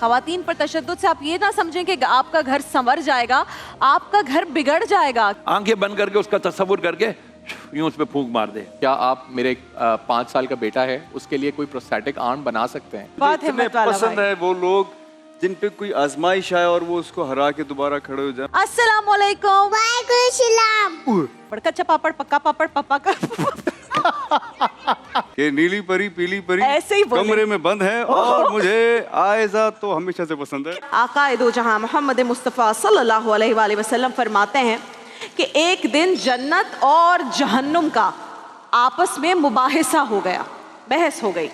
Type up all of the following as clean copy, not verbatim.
खवातीन पर तशद्दुद से आप ये ना समझें कि आपका घर संवर जाएगा, आपका घर बिगड़ जाएगा। आंखें बंद करके उसका तस्वुर करके यूं उस पे फूंक मार दे। क्या आप मेरे 5 साल का बेटा है, उसके लिए कोई प्रोस्थेटिक आर्म बना सकते हैं? बहुत हिम्मत वाला पसंद भाई। है वो लोग जिन पे कोई आजमाइश आए और वो उसको हरा के दोबारा खड़े हो जाए। अस्सलाम वालेकुम। वालेकुम सलाम। बड़का चपापड़ पक्का पापड़ पापा का ये नीली परी पीली परी ऐसे ही बोले। कमरे में बंद है और मुझे आयजा तो हमेशा से पसंद है। आकाए दो जहां मोहम्मद मुस्तफ़ा सल्लल्लाहु अलैहि वसल्लम फरमाते हैं कि एक दिन जन्नत और जहन्नुम का आपस में मुबाहिसा हो गया, बहस हो गई।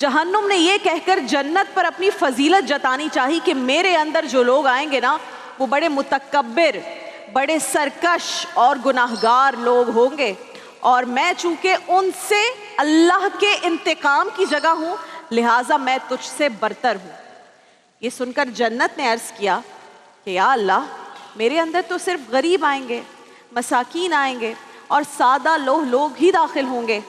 जहन्नुम ने ये कहकर जन्नत पर अपनी फजीलत जतानी चाहिए कि मेरे अंदर जो लोग आएंगे ना वो बड़े मुतकब्बिर, बड़े सरकश और गुनाहगार लोग होंगे, और मैं चूंकि उनसे अल्लाह के इंतकाम की जगह हूँ लिहाजा मैं तुझसे बरतर हूँ। ये सुनकर जन्नत ने अर्ज़ किया कि या अल्लाह, मेरे अंदर तो सिर्फ गरीब आएंगे, मसाकीन आएंगे और सादा लोग ही दाखिल होंगे।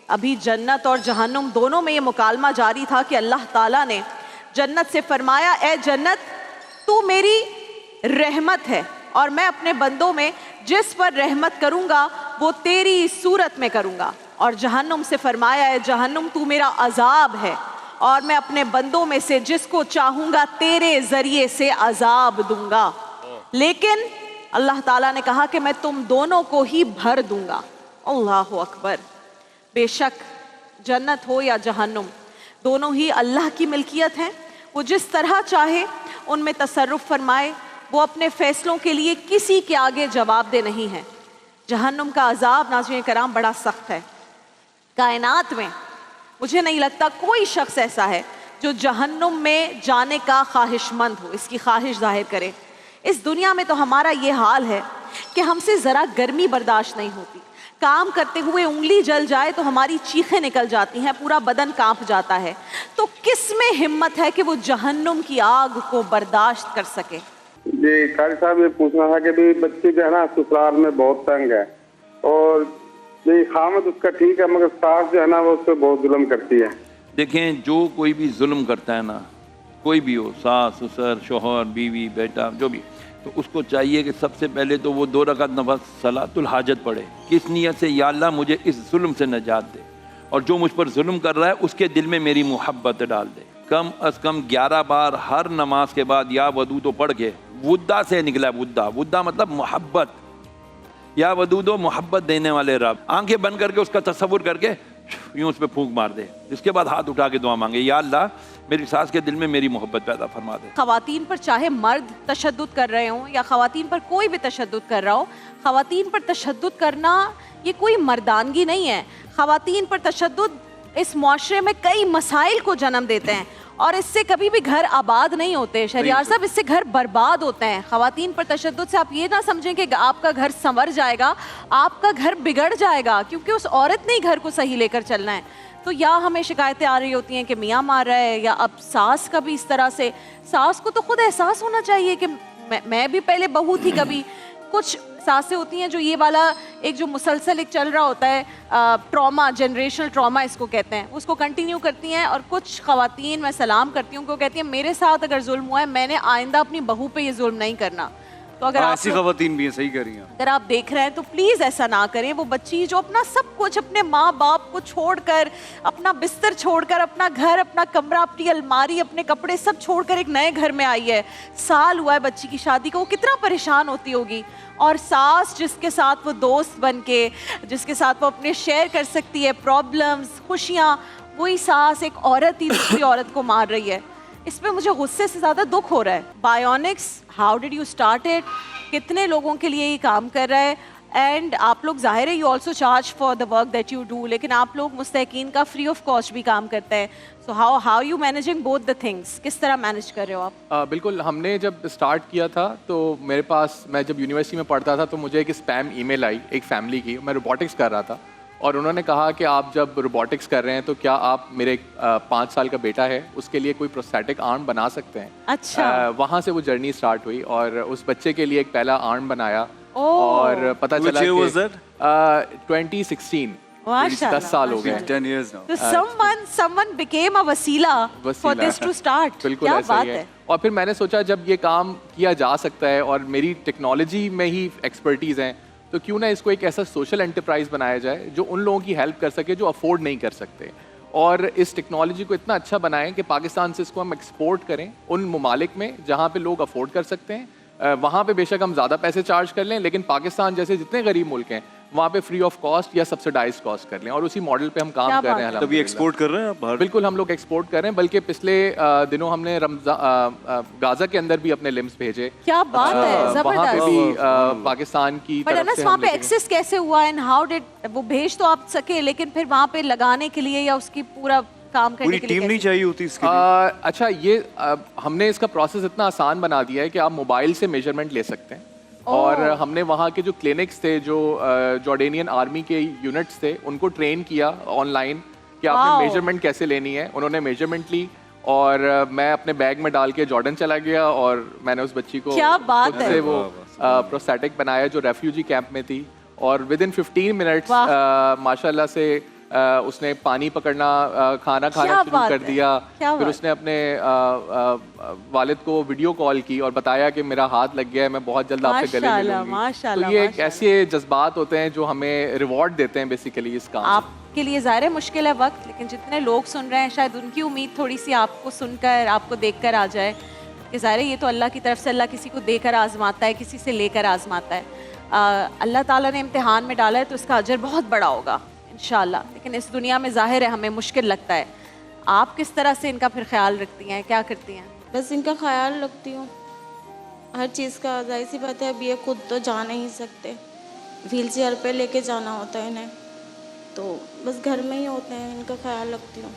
अभी जन्नत और जहन्नुम दोनों में ये मुकालमा जारी था कि अल्लाह ताला ने जन्नत से फरमाया, ए जन्नत, तू मेरी रहमत है और मैं अपने बंदों में जिस पर रहमत करूँगा वो तेरी सूरत में करूँगा। और जहन्नुम से फरमाया, ए जहन्नुम, तू मेरा अजाब है और मैं अपने बंदों में से जिसको चाहूँगा तेरे ज़रिए से अजाब दूँगा। लेकिन अल्लाह ताला ने कहा कि मैं तुम दोनों को ही भर दूँगा। अल्लाह अकबर। बेशक जन्नत हो या जहन्नुम, दोनों ही अल्लाह की मिल्कियत हैं। वो जिस तरह चाहे उनमें तसर्रुफ़ फरमाए, वो अपने फ़ैसलों के लिए किसी के आगे जवाबदेह नहीं है। जहन्नुम का अजाब नाज़रीन कराम बड़ा सख्त है। कायनात में मुझे नहीं लगता कोई शख्स ऐसा है जो जहन्नुम में जाने का ख्वाहिशमंद हो, इसकी ख्वाहिश जाहिर करे। इस दुनिया में तो हमारा ये हाल है कि हमसे ज़रा गर्मी बर्दाश्त नहीं होती, काम करते हुए उंगली जल जाए तो हमारी चीखें निकल जाती हैं, पूरा बदन कांप जाता है। तो किस में हिम्मत है कि वो जहन्नुम की आग को बर्दाश्त कर सके? जी कारी साहब, ये पूछना था कि भी बच्ची जो है ना ससुराल में बहुत तंग है, और ये खामद उसका ठीक है मगर सास जो है ना वो उससे बहुत जुल्म करती है। देखें, जो कोई भी जुल्म करता है ना, कोई भी हो, सास ससुर शोहर बीवी बेटा जो भी, तो उसको चाहिए कि सबसे पहले तो वो 2 रकात नफल सलातुल हाजत पढ़े। किस नियत से? या अल्लाह, मुझे इस जुल्म से नजात दे, और जो मुझ पर जुल्म कर रहा है उसके दिल में मेरी मोहब्बत डाल दे। कम अज़ कम 11 बार हर नमाज के बाद या वदूदो पढ़ के, वुद्दा से निकला, वुद्दा मतलब मोहब्बत, या वदूदो मोहब्बत देने वाले रब। आंखें बंद करके उसका तस्वुर करके यूं उस पर फूंक मार दे। इसके बाद हाथ उठा के दुआ मांगे, या अल्लाह, मेरी सास के दिल में मेरी मोहब्बत पैदा फरमा दे। खवातीन पर चाहे मर्द तशद्दुद कर रहे हों या खवातीन पर कोई भी तशद्दुद कर रहा हो, खवातीन पर तशद्दुद करना ये कोई मर्दानगी नहीं है। खवातीन पर तशद्दुद इस मुआशरे में कई मसाइल को जन्म देते हैं और इससे कभी भी घर आबाद नहीं होते। शहरियार साहब, इससे घर बर्बाद होते हैं। खवातीन पर तशद्दुद से आप ये ना समझें कि आपका घर संवर जाएगा, आपका घर बिगड़ जाएगा, क्योंकि उस औरत ने ही घर को सही लेकर चलना है। तो या हमें शिकायतें आ रही होती हैं कि मियाँ मार रहा है, या अब सास का भी इस तरह से। सास को तो खुद एहसास होना चाहिए कि मैं भी पहले बहू थी कभी। कुछ सासें होती हैं जो ये वाला एक जो मुसलसल एक चल रहा होता है ट्रॉमा, जनरेशनल ट्रॉमा इसको कहते हैं, उसको कंटिन्यू करती हैं। और कुछ खवातीन, मैं सलाम करती हूँ, को कहती हैं मेरे साथ अगर जुल्म हुआ है, मैंने आइंदा अपनी बहू पे ये जुल्म नहीं करना। तो अगर आप ऐसी खवातीन भी हैं, सही कह रही हैं। अगर आप देख रहे हैं तो प्लीज़ ऐसा ना करें। वो बच्ची जो अपना सब कुछ, अपने माँ बाप को छोड़कर, अपना बिस्तर छोड़कर, अपना घर, अपना कमरा, अपनी अलमारी, अपने कपड़े सब छोड़कर एक नए घर में आई है, साल हुआ है बच्ची की शादी को, वो कितना परेशान होती होगी। और सास जिसके साथ वो दोस्त बन के, जिसके साथ वो अपने शेयर कर सकती है प्रॉब्लम्स, खुशियाँ, वही सास एक औरत ही दूसरी औरत को मार रही है। इस पे मुझे गुस्से से ज़्यादा दुख हो रहा है। Bionics, how did you start it? कितने लोगों के लिए ये काम कर रहा है? एंड आप लोग जाहिर है you also charge for the work that you do, लेकिन आप लोग मुस्तकीन का फ्री ऑफ कॉस्ट भी काम करते हैं। So how you managing both the things? किस तरह मैनेज कर रहे हो आप? बिल्कुल, हमने जब स्टार्ट किया था तो मेरे पास, मैं जब यूनिवर्सिटी में पढ़ता था तो मुझे एक स्पैम ईमेल आई एक फैमिली की। मैं रोबोटिक्स कर रहा था और उन्होंने कहा कि आप जब रोबोटिक्स कर रहे हैं तो क्या आप मेरे 5 साल का बेटा है, उसके लिए कोई प्रोस्थेटिक आर्म बना सकते हैं? अच्छा। वहाँ से वो जर्नी स्टार्ट हुई और उस बच्चे के लिए एक पहला आर्म बनाया। और पता चला कि 2016 माशाल्लाह 10 साल हो गए 10 years now. तो someone became a वसीला for वसीला। this to start. बिल्कुल क्या ऐसा बात ही है। है। और फिर मैंने सोचा जब ये काम किया जा सकता है और मेरी टेक्नोलॉजी में ही एक्सपर्टीज़ है, तो क्यों ना इसको एक ऐसा सोशल एंटरप्राइज बनाया जाए जो उन लोगों की हेल्प कर सके जो अफोर्ड नहीं कर सकते, और इस टेक्नोलॉजी को इतना अच्छा बनाएं कि पाकिस्तान से इसको हम एक्सपोर्ट करें उन ममालिक में जहाँ पे लोग अफोर्ड कर सकते हैं। वहाँ पे बेशक हम ज़्यादा पैसे चार्ज कर लें, लेकिन पाकिस्तान जैसे जितने गरीब मुल्क हैं वहाँ पे फ्री ऑफ कॉस्ट या सब्सिडाइज कॉस्ट कर लें, और उसी मॉडल पे हम काम क्या कर रहे बात हैं है। तभी अल्हम्दुलिल्लाह। एक्सपोर्ट कर रहे हैं आप बाहर? बिल्कुल हम लोग एक्सपोर्ट कर रहे हैं, बल्कि पिछले दिनों हमने गाजा के अंदर भी अपने लिम्स भेजे। क्या बात है, वहाँ पे जबरदस्त। भी पाकिस्तान की बट तरफ अनस से वहाँ हम पे लेके गए। एक्सेस कैसे हुआ एंड हाउ डिड वो भेज तो आप सके, लेकिन फिर वहाँ पे लगाने के लिए या उसकी पूरा काम करने पूरी के लिए टीम नहीं कैसे? चाहिए होती इसके लिए? अच्छा ये हमने इसका प्रोसेस इतना आसान बना दिया है कि आप मोबाइल से मेजरमेंट ले सकते हैं, और हमने वहाँ के जो क्लिनिक्स थे, जो जॉर्डेनियन आर्मी के यूनिट्स थे, उनको ट्रेन किया ऑनलाइन कि Wow. आपने मेजरमेंट कैसे लेनी है। उन्होंने मेजरमेंट ली और मैं अपने बैग में डाल के जॉर्डन चला गया और मैंने उस बच्ची को क्या बात खुद है। से वो प्रोस्थेटिक बनाया जो रेफ्यूजी कैंप में थी, और विद इन 15 मिनट्स माशाल्लाह से उसने पानी पकड़ना, खाना खाना क्या शुरू बात कर है, दिया। क्या फिर बात उसने अपने वालिद को वीडियो कॉल की और बताया कि मेरा हाथ लग गया है, मैं बहुत जल्द आपसे गले माशाल्लाह, मिलूंगी। माशाल्लाह, तो ये एक माशाल्लाह। ऐसे जज्बात होते हैं जो हमें रिवॉर्ड देते हैं बेसिकली इस काम से। आपके लिए ज़ाहिर है मुश्किल है वक्त, लेकिन जितने लोग सुन रहे हैं शायद उनकी उम्मीद थोड़ी सी आपको सुनकर, आपको देखकर आ जाए कि ज़ाहिर है ये तो अल्लाह की तरफ से, अल्लाह किसी को देकर आजमाता है, किसी से लेकर आजमाता है। अल्लाह ताला ने इम्तिहान में डाला है तो इसका अजर बहुत बड़ा होगा इंशाल्लाह। लेकिन इस दुनिया में ज़ाहिर है हमें मुश्किल लगता है। आप किस तरह से इनका फिर ख्याल रखती हैं, क्या करती हैं? बस इनका ख्याल रखती हूँ हर चीज़ का। जाहिर सी बात है अब ये खुद तो जा नहीं सकते, व्हील चेयर पे लेके जाना होता है इन्हें, तो बस घर में ही होते हैं, इनका ख्याल रखती हूँ।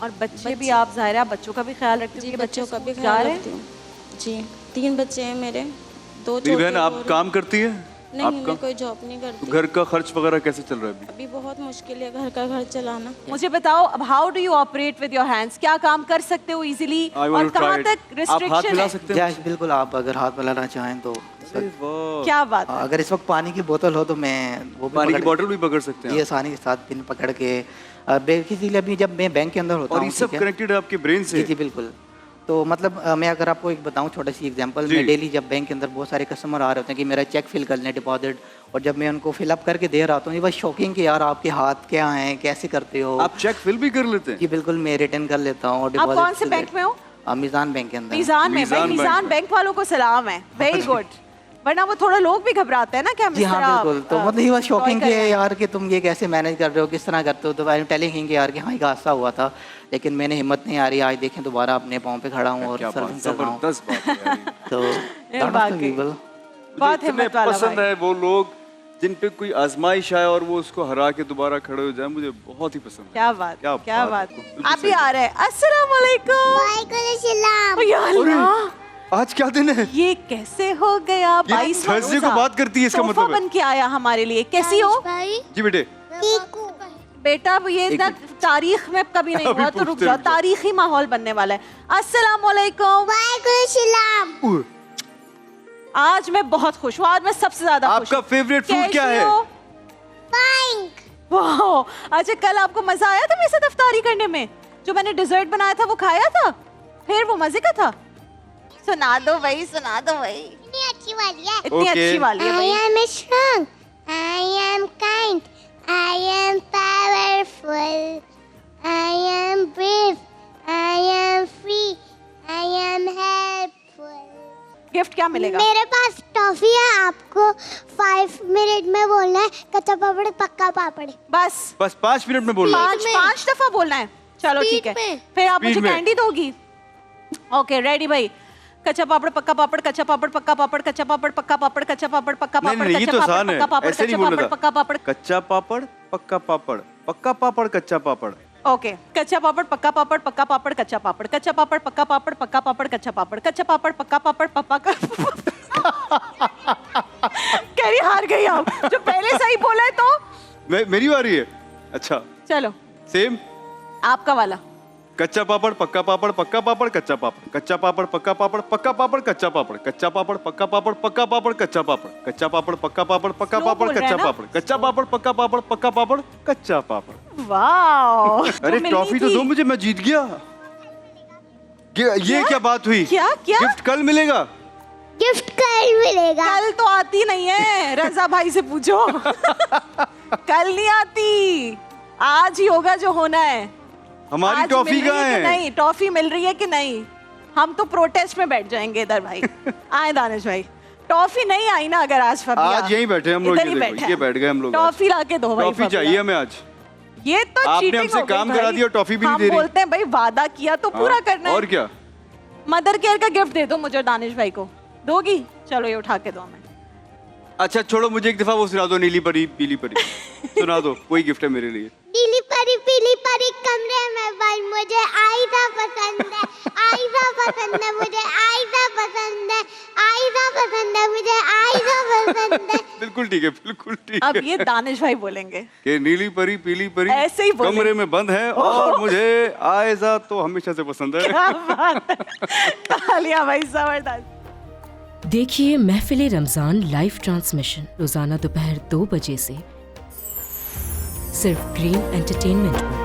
और बच्चे भी आप ज़ाहिर है बच्चों का भी ख्याल रखती जी हैं? बच्चों का भी स्कूल जा ख्याल रहे हैं? रखती हूँ जी। 3 बच्चे हैं मेरे, 2 मेरी छोटे बहन आप और- काम करती है? नहीं आपका मैं कोई जॉब नहीं तो करती। घर का खर्च वगैरह कैसे चल रहा है अभी? अभी बहुत मुश्किल है घर का घर चलाना। मुझे बताओ अब how do you operate with your hands? क्या काम कर सकते हो इजीली I want और to try कहाँ it. तक आप हाथ रिस्ट्रिक्शन मिला है? सकते हैं? जय बिल्कुल, आप अगर हाथ मिलाना चाहें तो अरे वाह। क्या बात है? अगर इस वक्त पानी की बोतल हो तो मैं वो भी पानी की पकड़- बोतल भी पकड़ सकते हैं ये आप? आसानी के साथ पिन पकड़ के बेसिकली अभी जब मैं बैंक के अंदर होता और हूँ, ये सब ठीक है? कनेक्टेड है आपके ब्रेन जी से? जी बिल्कुल। तो मतलब मैं अगर आपको एक बताऊं छोटा सी एग्जांपल, जी। मैं डेली जब बैंक के अंदर बहुत सारे कस्टमर आ रहे होते हैं कि मेरा चेक फिल कर लें डिपॉजिट, और जब मैं उनको फिलअप करके दे रहा हूँ, ये बस शॉकिंग कि यार आपके हाथ क्या हैं, कैसे करते हो आप चेक फिल भी कर लेते हैं? जी बिल्कुल, मैं रिटर्न कर लेता हूँ। और आप कौन से बैंक में हो? मीज़ान बैंक के अंदर। मीज़ान में? भाई मीज़ान मीज़ान बैंक बैंक वालों को सलाम है, वेरी गुड। वरना वो थोड़ा लोग भी घबराते हैं ना कि हम जी इस हाँ तरह, बिल्कुल। तो मतलब ये बस शॉकिंग कर कि रहे हैं। यार कि तुम ये कैसे मैनेज कर रहे हो, किस तरह करते हो। तो आई एम टेलिंग हिम कि यार कि हाँ एक हादसा हुआ था, लेकिन मैंने हिम्मत नहीं आ रही, आज देखें दोबारा अपने पाँव पे खड़ा हूँ और क्या बात, सर्विंग कर रहा हूँ। जबरदस्त बात है यार ये। तो ये that was बात the है। people. बहुत मुझे इतने हिम्मत वाला पसंद भाई। है वो लोग जिन पे कोई आजमाइश आए और वो उसको हरा के दोबारा खड़े हो जाए, मुझे बहुत ही पसंद है। क्या बात, क्या बात बात। है। बिल्कुल आप भी सही। आ रहे हैं? अस्सलाम वालेकुम। या अल्लाह, आज क्या दिन है? ये कैसे हो गया? ये 22 Thursday को बात करती है, इसका तोहफा मतलब है। बन के आया हमारे लिए। कैसी हो जी बेटे, बेटा? अब ये एक ना मिनट। तारीख में कभी नहीं अभी हुआ, तो रुक पूछते जाओ, रुक जाओ। तारीखी माहौल बनने वाला है। अस्सलाम वालेकुम। आज मैं बहुत खुश हूँ, आज मैं सबसे ज्यादा खुश आपका हूँ। फेवरेट फूड क्या कैसी है? हो? वाह, अच्छा कल आपको मजा आया था मेरे साथ इफ्तारी करने में? जो मैंने डिजर्ट बनाया था वो खाया था? फिर वो मजे का था? सुना दो भाई, सुना दो भाई। इतनी Okay. अच्छी वाली है भाई। I am strong. I am kind. I am powerful. I am brave. I am free. I am helpful. Gift क्या मिलेगा? मेरे पास टॉफी है, आपको 5 मिनट में बोलना है कच्चा पापड़ पक्का पापड़। बस बस 5 मिनट में बोलना है। पांच दफा बोलना है। चलो Speed ठीक है, में। फिर आप Speed मुझे में। कैंडी दोगी? ओके रेडी भाई। कच्चा पापड़ पक्का पापड़, कच्चा पापड़ पक्का पापड़, कच्चा पापड़ पक्का पापड़, कच्चा पापड़ पक्का नहीं पापड़, नहीं, ये कच्चा तो पापड़ आसान है, पक्का पापड़, ऐसे नहीं कच्चा बोलना पापड़ था। पक्का पापड़। कच्चा पापड़ पक्का पापड़, पक्का पापड़ कच्चा पापड़। ओके, कच्चा पापड़ पक्का पापड़, पक्का पापड़ कच्चा पापड़, कच्चा पापड़ पक्का पापड़, पक्का पापड़ कच्चा पापड़, कच्चा पापड़ पक्का पापड़, पप्पा कह रही हार गई आप, जो पहले सही बोला है तो। मेरी बारी है? अच्छा चलो सेम। आपका वाला कच्चा पापड़ पक्का पापड़ पक्का पापड़ कच्चा पापड़ कच्चा पापड़ पक्का पापड़ पक्का पापड़ कच्चा पापड़ कच्चा पापड़ पक्का पापड़ पक्का पापड़ कच्चा पापड़ कच्चा पापड़ पक्का पापड़ पक्का Slow पापड़ बोल रहे कच्चा हैं ना? पापड़ कच्चा पापड़ पक्का पापड़ पक्का पापड़ कच्चा पापड़। वाओ अरे टॉफी तो दो मुझे, मैं जीत गया। ये क्या बात हुई? क्या क्या गिफ्ट कल मिलेगा? गिफ्ट कल मिलेगा। कल तो आती नहीं है, रजा भाई से पूछो। कल नहीं आती, आज ही होगा जो होना है। हमारी आज टॉफी मिल रही कहाँ कि है? नहीं, टॉफी मिल रही है कि नहीं? हम तो प्रोटेस्ट में बैठ जाएंगे इधर भाई। आए दानिश भाई, टॉफी नहीं आई ना अगर आज फबिया। आज यहीं बैठे हम लोग, इधर ये ही देखो, बैठे ये हैं। बैठ गए हम लोग। टॉफी लाके दो भाई टॉफी फबिया। चाहिए हमें आज। ये तो आपने cheating हमसे हो गई काम करा भाई। दिया और टॉफी भी नहीं दे हम रही। बोलते हैं भाई वादा किया तो पूरा हाँ, करना है। और क्या? मदर केयर का गिफ्ट दे दो मुझे दानिश भाई को। दोगी? चलो ये उठा के दो हमें। अच्छा छोड़ो, मुझे एक दफा वो सुना दो, नीली परी पीली परी। सुना दो, कोई गिफ्ट है मेरे लिए। पीली परी कमरे में बस, मुझे आयशा पसंद है, आयशा पसंद है, मुझे आयशा पसंद है, आयशा पसंद है, मुझे आयशा पसंद है। बिल्कुल ठीक है, बिल्कुल ठीक अब है। ये दानिश भाई बोलेंगे। कि नीली परी पीली परी ऐसे ही बोले। कमरे में बंद है और मुझे आयशा तो हमेशा से पसंद है। क्या बात है। तालियां भाई, जबरदस्त। देखिए महफिल रमज़ान लाइव ट्रांसमिशन रोज़ाना दोपहर 2 बजे से सिर्फ ग्रीन एंटरटेनमेंट पर।